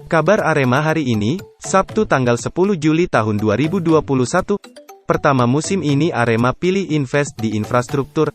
Kabar Arema hari ini, Sabtu tanggal 10 Juli tahun 2021. Pertama musim ini Arema pilih invest di infrastruktur.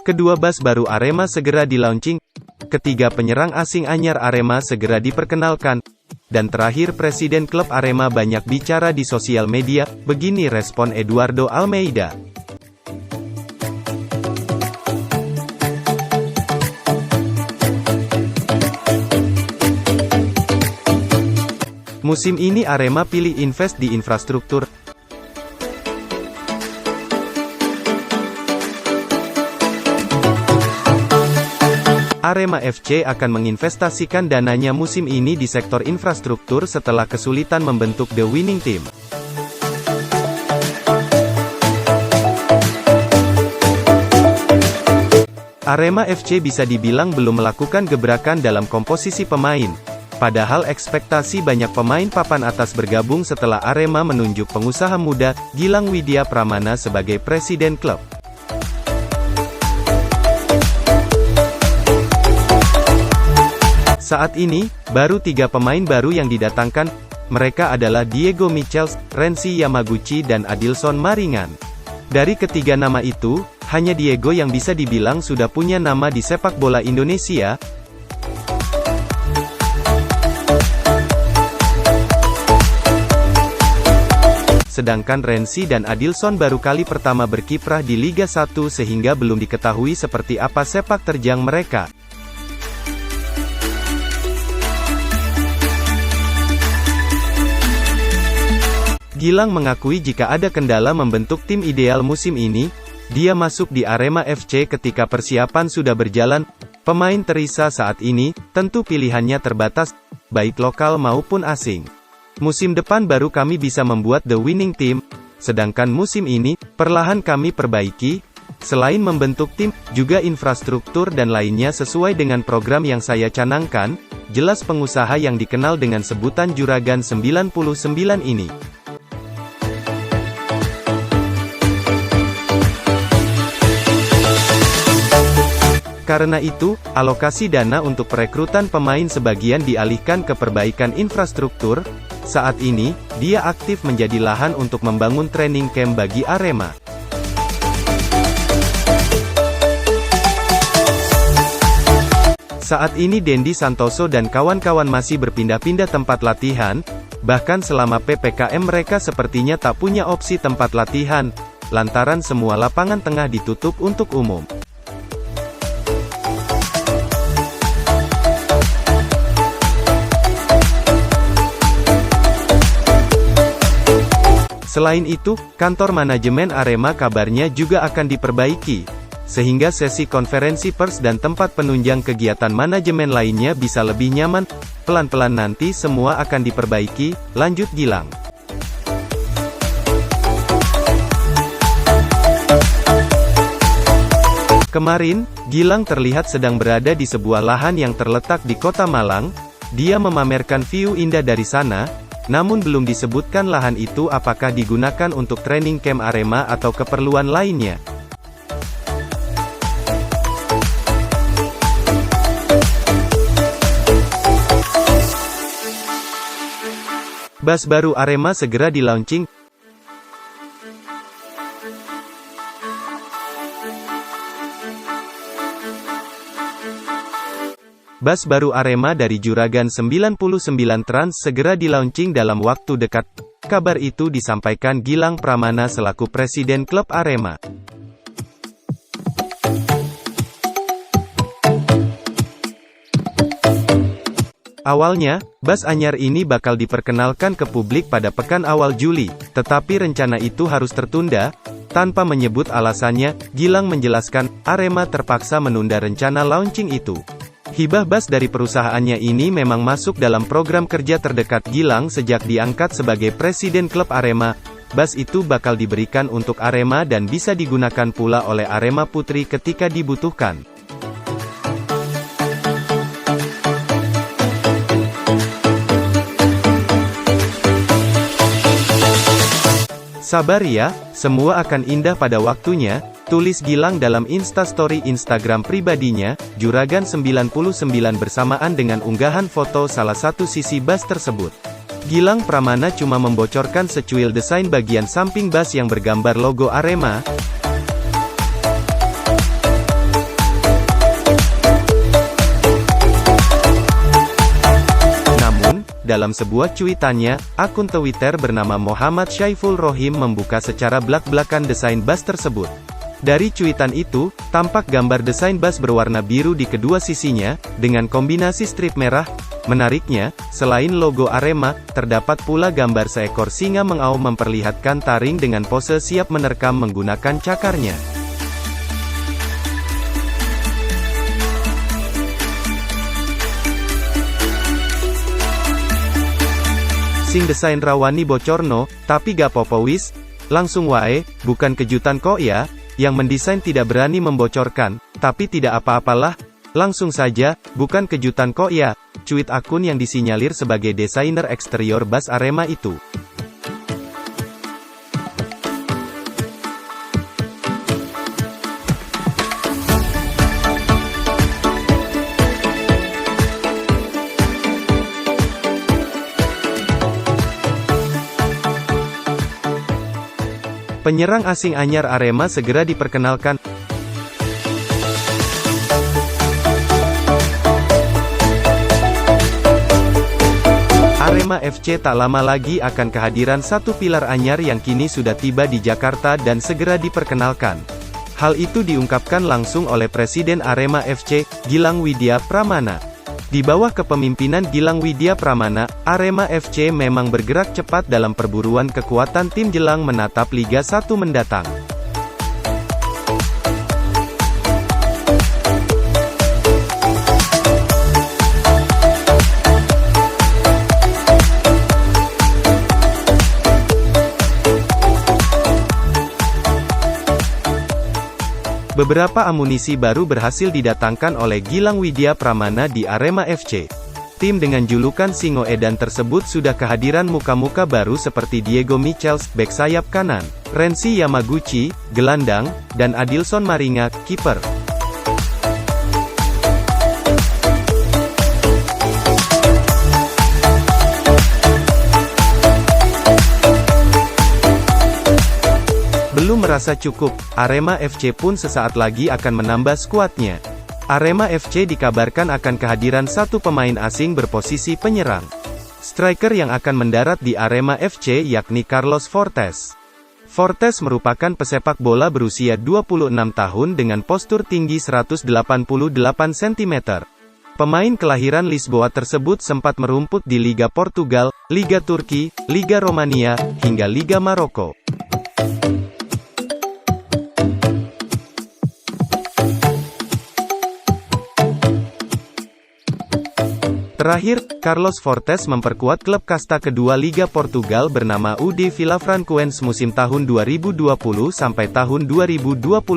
Kedua bus baru Arema segera di-launching. Ketiga penyerang asing anyar Arema segera diperkenalkan. Dan terakhir Presiden klub Arema banyak bicara di sosial media, begini respon Eduardo Almeida. Musim ini Arema pilih invest di infrastruktur. Arema FC akan menginvestasikan dananya musim ini di sektor infrastruktur setelah kesulitan membentuk The Winning Team. Arema FC bisa dibilang belum melakukan gebrakan dalam komposisi pemain. Padahal ekspektasi banyak pemain papan atas bergabung setelah Arema menunjuk pengusaha muda, Gilang Widya Pramana sebagai presiden klub. Saat ini, baru 3 pemain baru yang didatangkan, mereka adalah Diego Michels, Renzi Yamaguchi dan Adilson Maringan. Dari ketiga nama itu, hanya Diego yang bisa dibilang sudah punya nama di sepak bola Indonesia. Sedangkan Renzi dan Adilson baru kali pertama berkiprah di Liga 1 sehingga belum diketahui seperti apa sepak terjang mereka. Gilang mengakui jika ada kendala membentuk tim ideal musim ini, dia masuk di Arema FC ketika persiapan sudah berjalan. Pemain terisa saat ini, tentu pilihannya terbatas, baik lokal maupun asing. Musim depan baru kami bisa membuat The Winning Team, sedangkan musim ini, perlahan kami perbaiki. Selain membentuk tim, juga infrastruktur dan lainnya sesuai dengan program yang saya canangkan, jelas pengusaha yang dikenal dengan sebutan Juragan 99 ini. Karena itu, alokasi dana untuk perekrutan pemain sebagian dialihkan ke perbaikan infrastruktur. Saat ini, dia aktif menjadi lahan untuk membangun training camp bagi Arema. Saat ini Dendi Santoso dan kawan-kawan masih berpindah-pindah tempat latihan, bahkan selama PPKM mereka sepertinya tak punya opsi tempat latihan, lantaran semua lapangan tengah ditutup untuk umum. Selain itu, kantor manajemen Arema kabarnya juga akan diperbaiki, sehingga sesi konferensi pers dan tempat penunjang kegiatan manajemen lainnya bisa lebih nyaman. Pelan-pelan nanti semua akan diperbaiki, lanjut Gilang. Kemarin, Gilang terlihat sedang berada di sebuah lahan yang terletak di Kota Malang. Dia memamerkan view indah dari sana. Namun belum disebutkan lahan itu apakah digunakan untuk training camp Arema atau keperluan lainnya. Bus baru Arema segera di-launching. Bus baru Arema dari Juragan 99 Trans segera di-launching dalam waktu dekat. Kabar itu disampaikan Gilang Pramana selaku presiden klub Arema. Awalnya, bus anyar ini bakal diperkenalkan ke publik pada pekan awal Juli, tetapi rencana itu harus tertunda. Tanpa menyebut alasannya, Gilang menjelaskan, Arema terpaksa menunda rencana launching itu. Hibah bus dari perusahaannya ini memang masuk dalam program kerja terdekat Gilang sejak diangkat sebagai presiden klub Arema. Bus itu bakal diberikan untuk Arema dan bisa digunakan pula oleh Arema Putri ketika dibutuhkan. Sabar ya, semua akan indah pada waktunya. tulis Gilang dalam Instastory Instagram pribadinya, Juragan 99 bersamaan dengan unggahan foto salah satu sisi bus tersebut. Gilang Pramana cuma membocorkan secuil desain bagian samping bus yang bergambar logo Arema. Dalam sebuah cuitannya, akun Twitter bernama Muhammad Syaiful Rohim membuka secara blak-blakan desain bus tersebut. Dari cuitan itu, tampak gambar desain bus berwarna biru di kedua sisinya, dengan kombinasi strip merah. Menariknya, selain logo Arema, terdapat pula gambar seekor singa mengaum memperlihatkan taring dengan pose siap menerkam menggunakan cakarnya. Sing desain rawani bocorno, tapi gak popo wis, langsung wae, bukan kejutan kok ya, yang mendesain tidak berani membocorkan, tapi tidak apa-apalah, langsung saja, bukan kejutan kok ya, cuit akun yang disinyalir sebagai desainer eksterior bus Arema itu. Penyerang asing anyar Arema segera diperkenalkan. Arema FC tak lama lagi akan kehadiran satu pilar anyar yang kini sudah tiba di Jakarta dan segera diperkenalkan. Hal itu diungkapkan langsung oleh Presiden Arema FC, Gilang Widya Pramana. Di bawah kepemimpinan Gilang Widya Pramana, Arema FC memang bergerak cepat dalam perburuan kekuatan tim jelang menatap Liga 1 mendatang. Beberapa amunisi baru berhasil didatangkan oleh Gilang Widya Pramana di Arema FC. Tim dengan julukan Singo Edan tersebut sudah kehadiran muka-muka baru seperti Diego Michels, bek sayap kanan, Renzi Yamaguchi, gelandang, dan Adilson Maringa, kiper. Belum merasa cukup, Arema FC pun sesaat lagi akan menambah skuadnya. Arema FC dikabarkan akan kehadiran satu pemain asing berposisi penyerang. Striker yang akan mendarat di Arema FC yakni Carlos Fortes. Fortes merupakan pesepak bola berusia 26 tahun dengan postur tinggi 188 cm. Pemain kelahiran Lisboa tersebut sempat merumput di Liga Portugal, Liga Turki, Liga Romania, hingga Liga Maroko. Terakhir, Carlos Fortes memperkuat klub kasta kedua Liga Portugal bernama UD Villafranquense musim tahun 2020 sampai tahun 2021.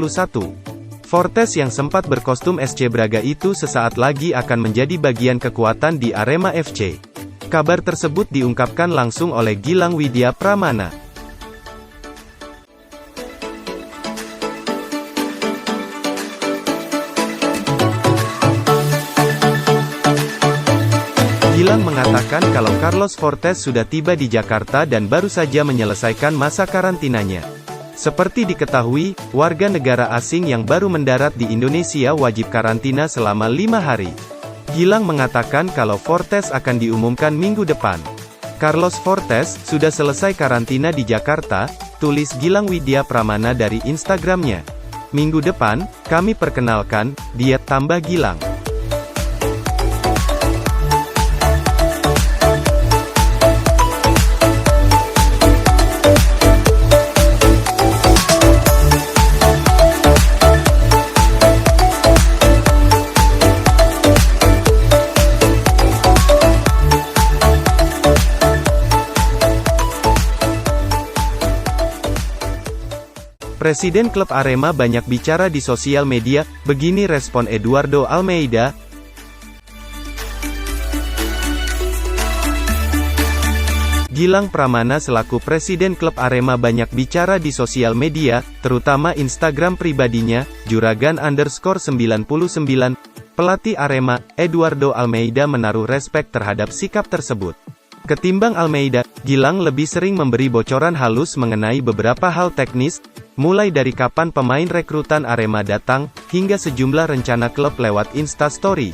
Fortes yang sempat berkostum SC Braga itu sesaat lagi akan menjadi bagian kekuatan di Arema FC. Kabar tersebut diungkapkan langsung oleh Gilang Widya Pramana. Gilang mengatakan kalau Carlos Fortes sudah tiba di Jakarta dan baru saja menyelesaikan masa karantinanya. Seperti diketahui, warga negara asing yang baru mendarat di Indonesia wajib karantina selama 5 hari. Gilang mengatakan kalau Fortes akan diumumkan minggu depan. Carlos Fortes sudah selesai karantina di Jakarta, tulis Gilang Widya Pramana dari Instagramnya. Minggu depan, kami perkenalkan, diet tambah Gilang. Presiden klub Arema banyak bicara di sosial media, begini respon Eduardo Almeida. Gilang Pramana selaku Presiden Klub Arema banyak bicara di sosial media, terutama Instagram pribadinya, Juragan_99. Pelatih Arema, Eduardo Almeida menaruh respek terhadap sikap tersebut. Ketimbang Almeida, Gilang lebih sering memberi bocoran halus mengenai beberapa hal teknis, mulai dari kapan pemain rekrutan Arema datang, hingga sejumlah rencana klub lewat Instastory.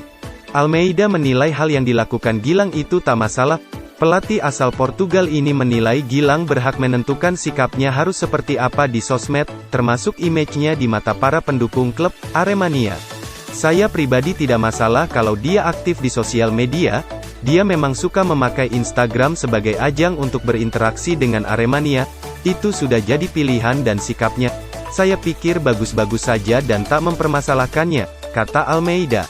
Almeida menilai hal yang dilakukan Gilang itu tak masalah. Pelatih asal Portugal ini menilai Gilang berhak menentukan sikapnya harus seperti apa di sosmed, termasuk image-nya di mata para pendukung klub Aremania. Saya pribadi tidak masalah kalau dia aktif di sosial media. Dia memang suka memakai Instagram sebagai ajang untuk berinteraksi dengan Aremania. Itu sudah jadi pilihan dan sikapnya. Saya pikir bagus-bagus saja dan tak mempermasalahkannya, kata Almeida.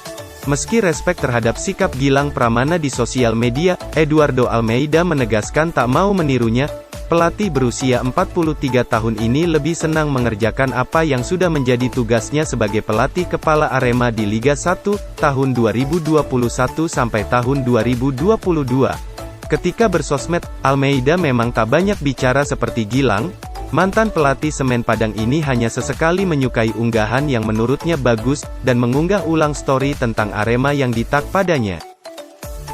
Meski respek terhadap sikap Gilang Pramana di sosial media, Eduardo Almeida menegaskan tak mau menirunya. Pelatih berusia 43 tahun ini lebih senang mengerjakan apa yang sudah menjadi tugasnya sebagai pelatih kepala Arema di Liga 1, tahun 2021 sampai tahun 2022. Ketika bersosmed, Almeida memang tak banyak bicara seperti Gilang. Mantan pelatih Semen Padang ini hanya sesekali menyukai unggahan yang menurutnya bagus, dan mengunggah ulang story tentang Arema yang di-tag padanya.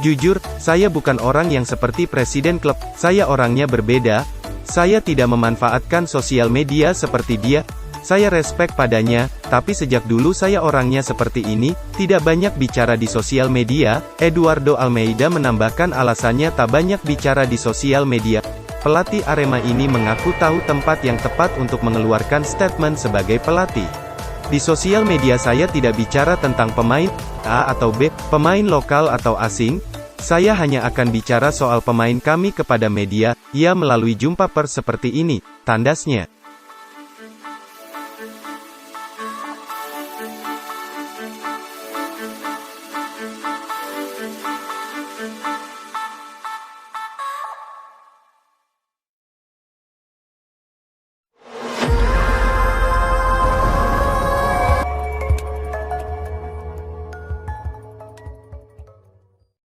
Jujur, saya bukan orang yang seperti presiden klub, saya orangnya berbeda. Saya tidak memanfaatkan sosial media seperti dia. Saya respek padanya, tapi sejak dulu saya orangnya seperti ini, tidak banyak bicara di sosial media. Eduardo Almeida menambahkan alasannya tak banyak bicara di sosial media. Pelatih Arema ini mengaku tahu tempat yang tepat untuk mengeluarkan statement sebagai pelatih. Di sosial media saya tidak bicara tentang pemain A atau B, pemain lokal atau asing. Saya hanya akan bicara soal pemain kami kepada media, ya melalui jumpa pers seperti ini, tandasnya.